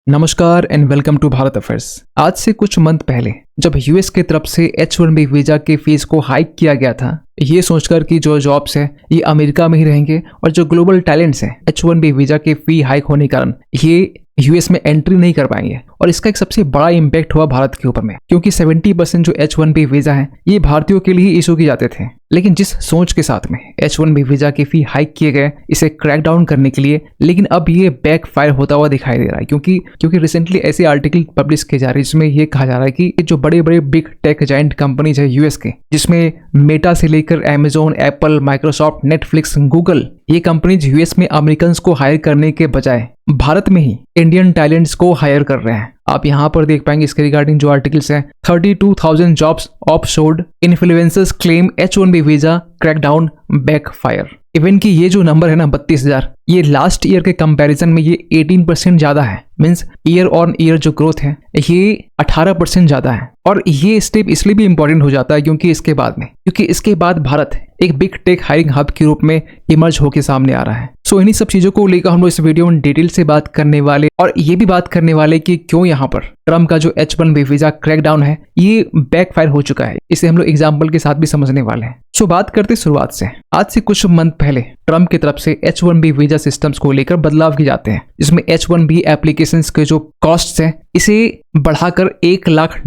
नमस्कार and welcome to Bharat affairs. आज से कुछ मंथ पहले जब यूएस की तरफ से H1B वीजा के फीस को हाइक किया गया था, ये सोचकर कि जो जॉब्स है ये अमेरिका में ही रहेंगे और जो ग्लोबल टैलेंट्स है H1B वीजा के फी हाइक होने के कारण ये यूएस में एंट्री नहीं कर पाएंगे। और इसका एक सबसे बड़ा इम्पैक्ट हुआ भारत के ऊपर में, क्योंकि 70% जो H1B वीजा है ये भारतीयों के लिए इशू किए जाते थे। लेकिन जिस सोच के साथ में H1B वीजा के फी हाइक किए गए इसे क्रैक डाउन करने के लिए, लेकिन अब ये बैक फायर होता हुआ दिखाई दे रहा है, क्योंकि रिसेंटली ऐसे आर्टिकल पब्लिश किए जा रहे हैं जिसमें ये कहा जा रहा है कि जो बड़े बड़े बिग टेक जाइंट कंपनीज है यूएस के, जिसमें मेटा से लेकर Amazon, Apple, Microsoft, Netflix, Google, ये कंपनीज यूएस में अमेरिकन को हायर करने के बजाय भारत में ही इंडियन टैलेंट्स को हायर कर रहे हैं। आप यहाँ पर देख पाएंगे इसके रिगार्डिंग जो आर्टिकल्स हैं, 32,000 jobs offshored, influencers claim H1B visa crackdown backfire. Even कि ये जो नंबर है ना 32,000, ये लास्ट ईयर के कंपैरिजन में ये 18% ज्यादा है। मींस ईयर ऑन ईयर जो ग्रोथ है ये 18% ज्यादा है। और ये स्टेप इसलिए भी इंपॉर्टेंट हो जाता है क्योंकि इसके बाद भारत एक बिग टेक हायरिंग हब के रूप में इमर्ज होकर सामने आ रहा है। सो इन्हीं सब चीजों को लेकर हम लोग इस वीडियो में डिटेल से बात करने वाले, और ये भी बात करने वाले कि क्यों यहाँ पर ट्रम्प का जो H1B वीजा क्रैकडाउन है ये बैकफायर हो चुका है। इसे हम लोग एग्जाम्पल के साथ भी समझने वाले हैं। सो बात करते शुरुआत से। आज से कुछ मंथ पहले ट्रम्प की तरफ से H1B वीजा सिस्टम्स को लेकर बदलाव किए जाते हैं, जिसमें H1B एप्लीकेशंस के जो कॉस्ट है इसे बढ़ाकर $1 लाख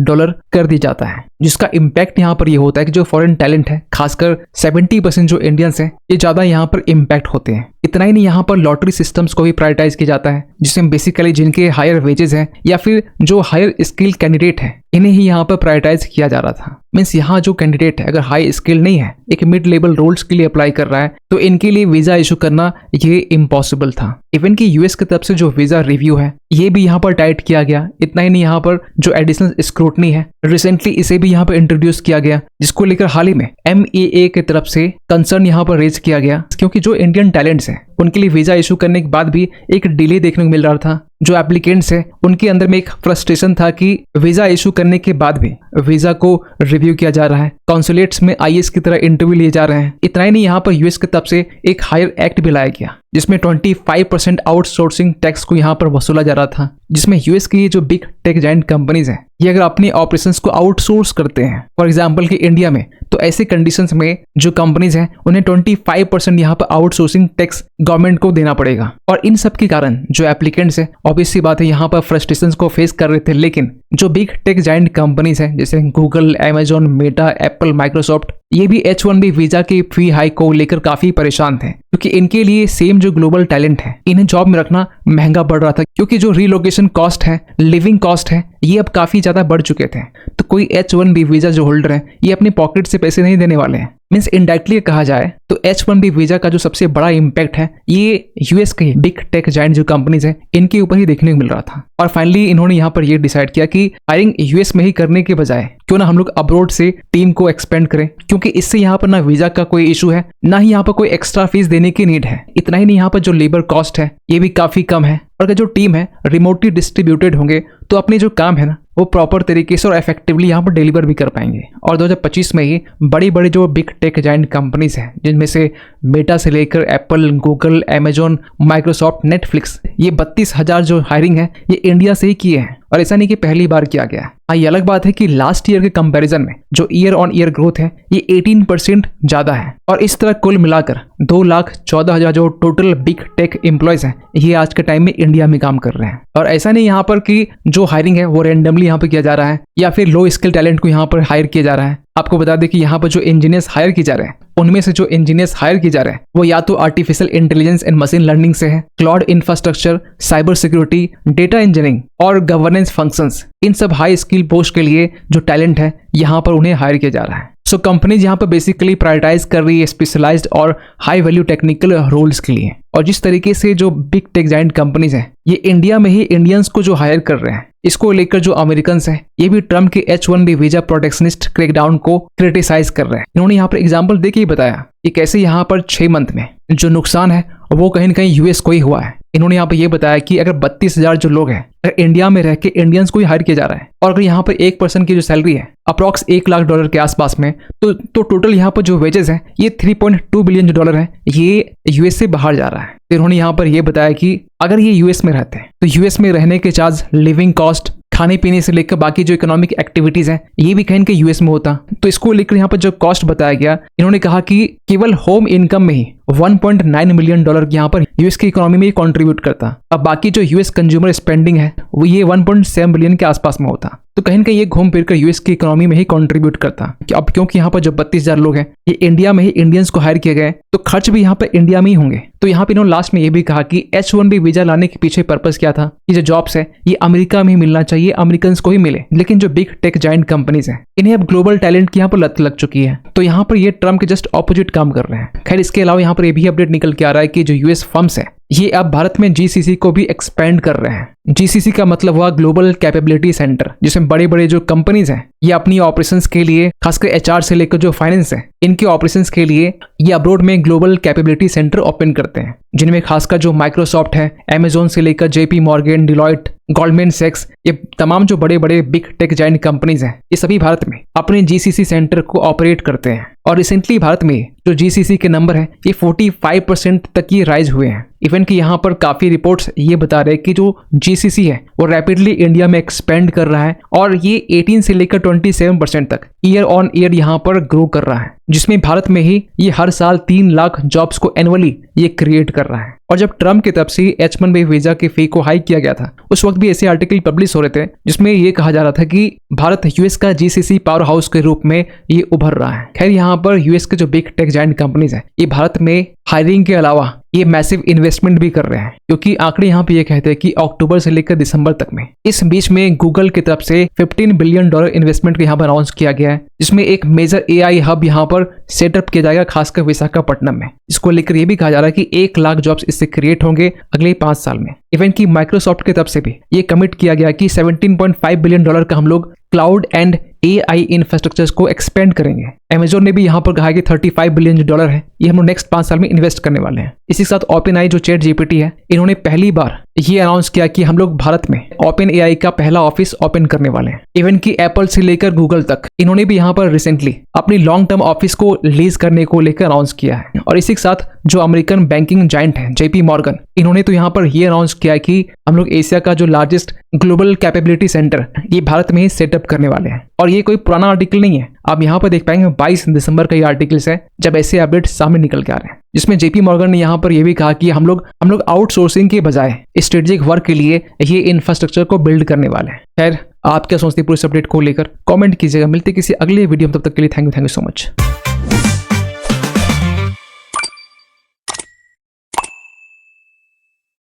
कर दिया जाता है। जिसका इम्पैक्ट यहाँ पर ये होता है कि जो फॉरेन टैलेंट है, खासकर 70% जो इंडियंस हैं, ये ज्यादा यहाँ पर इम्पैक्ट होते हैं। इतना ही नहीं, यहाँ पर लॉटरी सिस्टम्स को भी प्रायोरिटाइज किया जाता है, जिसमें बेसिकली जिनके हायर वेजेस हैं या फिर जो हायर स्किल कैंडिडेट है इन्हें ही यहाँ पर प्रायोरिटाइज किया जा रहा था। मीन्स यहाँ जो कैंडिडेट है अगर हाई स्किल नहीं है, एक मिड लेवल रोल्स के लिए अप्लाई कर रहा है, तो इनके लिए वीजा इशू करना ये इम्पॉसिबल था। इवन कि यूएस की तरफ से जो वीजा रिव्यू है ये भी यहाँ पर टाइट किया गया। इतना ही नहीं, यहाँ पर जो एडिशनल स्क्रूटनी है रिसेंटली इसे भी यहाँ पर इंट्रोड्यूस किया गया, जिसको लेकर हाल ही में MEA की तरफ से कंसर्न यहाँ पर रेज किया गया, क्योंकि जो इंडियन टैलेंट्स हैं उनके लिए वीजा इशू करने के बाद भी एक डिले देखने को मिल रहा था। जो एप्लीकेंट्स है उनके अंदर में एक फ्रस्ट्रेशन था कि वीजा इशू करने के बाद भी वीजा को रिव्यू किया जा रहा है, कॉन्सुलेट्स में IS की तरह इंटरव्यू लिए जा रहे हैं। इतना ही नहीं, यहाँ पर यूएस की तरफ से एक हायर एक्ट भी लाया गया, जिसमें 25% आउटसोर्सिंग टैक्स को यहाँ पर वसूला जा रहा था, जिसमें यूएस की जो बिग टेक जाइंट कंपनीज हैं ये अगर अपने ऑपरेशंस को आउटसोर्स करते हैं, फॉर एग्जांपल कि इंडिया में, तो ऐसे कंडीशंस में जो कंपनीज हैं उन्हें 25% यहाँ पर आउटसोर्सिंग टैक्स गवर्नमेंट को देना पड़ेगा। और इन सब के कारण जो एप्लीकेंट्स हैं ऑब्वियस सी बात है यहाँ पर फ्रस्ट्रेशंस को फेस कर रहे थे। लेकिन जो बिग टेक जाइंट कंपनीज हैं जैसे Google, Amazon, Meta, Apple, Microsoft, ये भी H1B वीजा की फी हाइक को लेकर काफी परेशान थे, क्योंकि इनके लिए सेम जो ग्लोबल टैलेंट है इन्हें जॉब में रखना महंगा पड़ रहा था, क्योंकि जो रिलोकेशन कॉस्ट है, लिविंग कॉस्ट है, ये अब काफी ज्यादा बढ़ चुके थे। तो कोई H1B वीजा जो होल्डर है ये अपनी पॉकेट से पैसे नहीं देने वाले हैं। मीन्स इनडायरेक्टली कहा जाए तो H1B वीजा का जो सबसे बड़ा इम्पैक्ट है ये यूएस के बिग टेक जाइंट जो कंपनीज है इनके ऊपर ही देखने को मिल रहा था। और फाइनली इन्होंने यहाँ पर ये डिसाइड किया कि हायरिंग यूएस में ही करने के बजाय क्यों ना हम लोग अब्रोड से टीम को एक्सपेंड करें, क्योंकि इससे यहाँ पर ना वीजा का कोई इशू है, ना ही यहाँ पर कोई एक्स्ट्रा फीस देने की नीड है। इतना ही नहीं, यहाँ पर जो लेबर कॉस्ट है ये भी काफी कम है। और अगर जो टीम है रिमोटली डिस्ट्रीब्यूटेड होंगे तो अपने जो काम है ना वो प्रॉपर तरीके से और इफेक्टिवली यहाँ पर डिलीवर भी कर पाएंगे। और 2025 में ही बड़ी बड़ी जो बिग टेक जाइंट कंपनीज हैं, जिनमें से मेटा से लेकर Apple, Google, Amazon, Microsoft, Netflix, ये 32,000 जो हायरिंग है ये इंडिया से ही किए हैं। और ऐसा नहीं कि पहली बार किया गया। हाँ, ये अलग बात है कि लास्ट ईयर के कंपैरिजन में जो ईयर ऑन ईयर ग्रोथ है ये 18% ज्यादा है। और इस तरह कुल मिलाकर 2,14,000 जो टोटल बिग टेक एम्प्लॉयज हैं ये आज के टाइम में इंडिया में काम कर रहे हैं। और ऐसा नहीं यहाँ पर कि जो हायरिंग है वो रैंडमली यहाँ पर किया जा रहा है या फिर लो स्किल टैलेंट को यहाँ पर हायर किया जा रहा है। आपको बता दें कि यहाँ पर जो इंजीनियर्स हायर किए जा रहे हैं उनमें से जो इंजीनियर्स हायर किए जा रहे हैं वो या तो artificial intelligence and machine learning से है, cloud infrastructure, cyber security, data engineering और गवर्नेंस फंक्शंस, इन सब हाई स्किल पोस्ट के लिए जो टैलेंट है यहाँ पर उन्हें हायर किया जा रहा है। सो कंपनीज यहाँ पर बेसिकली प्रायोरिटाइज कर रही है स्पेशलाइज्ड और हाई वैल्यू टेक्निकल रोल्स के लिए। और जिस तरीके से जो बिग टेक जाइंट कंपनीज हैं ये इंडिया में ही इंडियंस को जो हायर कर रहे हैं, इसको लेकर जो अमेरिकन्स हैं ये भी ट्रम्प के H1B वीजा प्रोटेक्शनिस्ट क्रैकडाउन को क्रिटिसाइज कर रहे हैं। इन्होंने यहाँ पर एग्जाम्पल देके ही बताया कि कैसे यहाँ पर 6 मंथ में जो नुकसान है वो कहीं न कहीं यूएस को ही हुआ है। इन्होंने यहाँ पर ये बताया कि अगर 32,000 जो लोग हैं अगर इंडिया में रह के इंडियंस को ही हायर किया जा रहा है, और अगर यहाँ पर एक पर्सन की जो सैलरी है अप्रॉक्स $1 लाख के आसपास में, तो टोटल यहाँ पर जो वेजेस हैं ये $3.2 बिलियन जो डॉलर है ये यूएस से बाहर जा रहा है। तो इन्होंने यहाँ पर यह बताया कि अगर ये यूएस में रहते हैं तो यूएस में रहने के चार्ज, लिविंग कॉस्ट, खाने पीने से लेकर बाकी जो इकोनॉमिक एक्टिविटीज हैं, ये भी कहीं के यूएस में होता। तो इसको लेकर यहाँ पर जो कॉस्ट बताया गया, इन्होंने कहा कि केवल होम इनकम में ही 1.9 मिलियन डॉलर यहाँ पर यूएस की इकोनॉमी में कंट्रीब्यूट करता। अब बाकी जो यूएस कंज्यूमर स्पेंडिंग है वो ये 1.7 बिलियन के आसपास में होता। तो कहीं ना कहीं ये घूम फिर कर यूएस की इकोनॉमी में ही कंट्रीब्यूट करता। अब क्योंकि यहाँ पर जो 32,000 लोग हैं ये इंडिया में ही इंडियंस को हायर किए गए, तो खर्च भी यहाँ पर इंडिया में ही होंगे। तो यहाँ पे इन्होंने लास्ट में ये भी कहा कि H1B वीजा लाने के पीछे पर्पस क्या था, ये जो जॉब्स है ये अमेरिका में ही मिलना चाहिए, अमेरिकन को ही मिले। लेकिन जो बिग टेक जाइंट कंपनीज हैं इन्हें अब ग्लोबल टैलेंट की यहाँ पर लत लग चुकी है, तो यहाँ पर ये ट्रम्प के जस्ट ऑपोजिट काम कर रहे हैं। खैर इसके अलावा यहाँ पर ये भी अपडेट निकल के आ रहा है कि जो यूएस फर्म्स है ये अब भारत में जीसीसी को भी एक्सपेंड कर रहे हैं। जीसीसी का मतलब हुआ ग्लोबल कैपेबिलिटी सेंटर, जिसमें बड़े बड़े जो कंपनीज हैं ये अपनी ऑपरेशंस के लिए, खासकर एचआर से लेकर जो फाइनेंस है इनके ऑपरेशंस के लिए ये अब्रोड में ग्लोबल कैपेबिलिटी सेंटर ओपन करते हैं, जिनमें खासकर जो माइक्रोसॉफ्ट है, अमेजोन से लेकर जेपी मॉर्गन, डिलॉयट, गोल्डमैन सैक्स, ये तमाम जो बड़े बड़े बिग टेक जाइंट कंपनीज हैं ये सभी भारत में अपने जीसीसी सेंटर को ऑपरेट करते हैं। और रिसेंटली भारत में जो जीसीसी के नंबर है ये 45% तक ये राइज हुए हैं। इवन कि यहाँ पर काफी रिपोर्ट्स ये बता रहे हैं कि जो जीसीसी है वो रैपिडली इंडिया में एक्सपेंड कर रहा है और ये 18 से लेकर 27% तक ईयर ऑन ईयर यहाँ पर ग्रो कर रहा है, जिसमें भारत में ही ये हर साल 3 लाख जॉब्स को एनुअली ये क्रिएट कर रहा है। और जब ट्रम्प की तरफ से H1B वीजा के फी को हाई किया गया था उस वक्त भी ऐसे आर्टिकल पब्लिश हो रहे थे जिसमें ये कहा जा रहा था कि भारत यूएस का जीसीसी पावर हाउस के रूप में ये उभर रहा है। खैर यहाँ पर यूएस के जो बिग टेक जाइंट कंपनीज हैं ये भारत में हायरिंग के अलावा ये मैसिव इन्वेस्टमेंट भी कर रहे हैं, क्योंकि आंकड़े यहाँ पे ये कहते हैं कि अक्टूबर से लेकर दिसंबर तक में इस बीच में गूगल की तरफ से $15 बिलियन इन्वेस्टमेंट को यहाँ पर अनाउंस किया गया है, जिसमें एक मेजर एआई हब यहाँ पर सेटअप किया जाएगा, खासकर विशाखापट्टनम में। इसको लेकर ये भी कहा जा रहा है कि 1 लाख जॉब्स इससे क्रिएट होंगे अगले 5 साल में। इवन की माइक्रोसॉफ्ट की तरफ से भी ये कमिट किया गया कि $17.5 बिलियन का हम लोग क्लाउड एंड एआई इंफ्रास्ट्रक्चर्स को एक्सपेंड करेंगे। अमेजोन ने भी यहाँ पर कहा है कि $35 बिलियन है ये हम लोग नेक्स्ट 5 साल में इन्वेस्ट करने वाले हैं। इसी के साथ ओपन एआई जो चैट जीपीटी है इन्होंने पहली बार ये अनाउंस किया कि हम लोग भारत में ओपन एआई का पहला ऑफिस ओपन करने वाले हैं। इवन की एप्पल से लेकर गूगल तक इन्होंने भी यहाँ पर रिसेंटली अपनी लॉन्ग टर्म ऑफिस को लीज करने को लेकर अनाउंस किया है। और इसी के साथ जो अमेरिकन बैंकिंग जाइंट है जेपी मॉर्गन, इन्होंने तो यहाँ पर ये अनाउंस किया है कि हम लोग एशिया का जो लार्जेस्ट ग्लोबल कैपेबिलिटी सेंटर ये भारत में ही सेटअप करने वाले हैं। और ये कोई पुराना आर्टिकल नहीं है, आप यहाँ पर देख पाएंगे 22 दिसंबर का ये आर्टिकल्स है जब ऐसे अपडेट सामने निकल के आ रहे हैं, जिसमें जेपी मॉर्गन ने यहाँ पर यह भी कहा कि हम लोग आउटसोर्सिंग के बजाय स्ट्रेटेजिक वर्क के लिए ये इंफ्रास्ट्रक्चर को बिल्ड करने वाले हैं। खैर आप क्या सोचते हैं पूरे अपडेट को लेकर, कमेंट कीजिएगा। मिलते किसी अगले वीडियो में, तब तक के लिए थैंक यू सो मच।